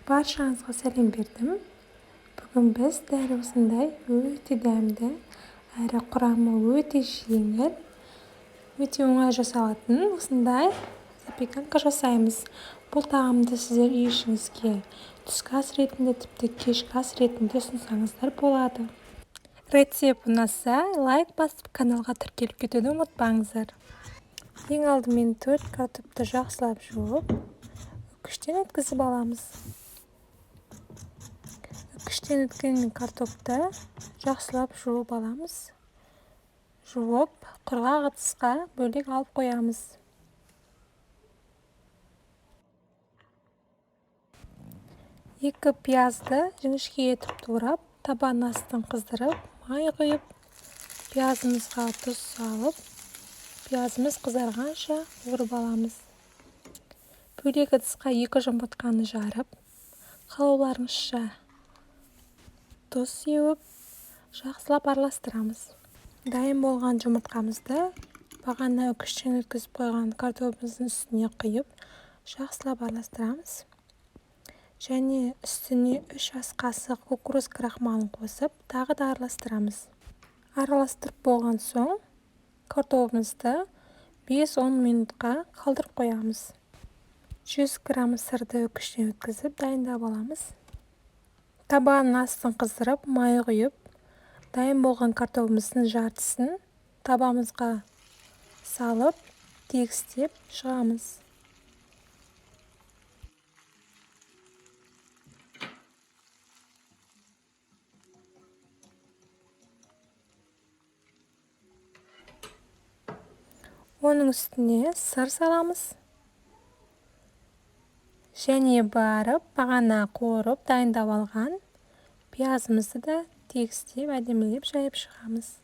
Barşаңызға сәлем бердім. Бүгін біз дәл осындай өте дәмді әрі құрамы өте жеңіл, өте оңай жасалатын осындай запеканка жасаймыз. Бұл тағамды сіздер үй ішіңізге түскі ас ретінде, тіпті кешкі ас ретінде ұсынсаңыздар болады. Рецепт ұнаса, лайк басып, каналға тіркеліп кетуді ұмытпаңыздар. Ең алдымен 4 картопты жақсылап жуып, үкіштен өткізіп аламыз. Үкіштен өткен картопты жақсылап жуып аламыз. Жуып, құрғақ ыдысқа бөлек алып қоямыз. Екі пиязды жіңішке етіп турап, табан астын қыздырып, май құйып, пиязымызға тұз салып, пиязымыз қызарғанша қуырып аламыз. Бөлек ыдысқа 2 жұмыртқаны жарып, қалауларыңызша тұз сеуіп, жақсылап араластырамыз. Дайын болған жұмыртқамызды бағана үкіштен өткізіп қойған картопымыздың үстіне құйып, жақсылап араластырамыз. Және үстіне 3 ас қасық кукуруз крахмалын қосып, тағы да араластырамыз. Араластырып болған соң, картопымызды 5-10 минутқа қалдырып қоямыз. 100 грамм сырды үкіштен өткізіп, дайындап аламыз. Табанын астын қыздырып, май құйып, дайын болған картопымыздың жартысын табамызға салып, тегістеп шығамыз. Оның үстіне сыр саламыз. Және барып, бағана қуырып, дайындап алған пиязымызды да тегістеп, әдемілеп жайып шығамыз.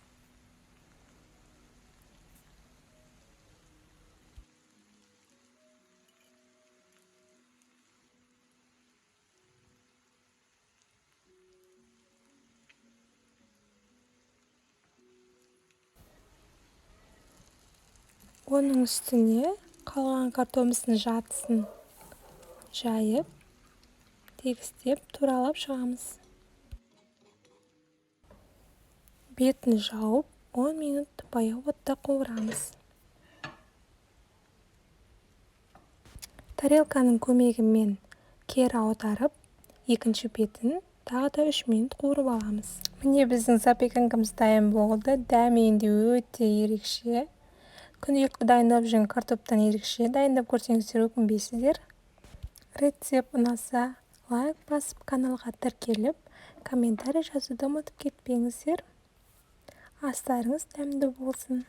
Оның үстіне қалған картопымыздың жартысын жайып, тегістеп, туралап шығамыз. Бетін жауып, 10 минут баяу отта қуырамыз. Тарелканың көмегімен кері аударып, екінші бетін тағы да 3 минут қуырып аламыз. Міне біздің запеканкамыз дайын болды. Дәмі енді өте ерекше. Күнделікті дайындап жүрген картоптан ерекше. Дайындап көрсеңіздер өкінбейсіздер. Рецепт ұнаса, лайк басып, каналға тіркеліп, комментарий жазуды ұмытып кетпеңіздер. Астарыңыз дәмді болсын.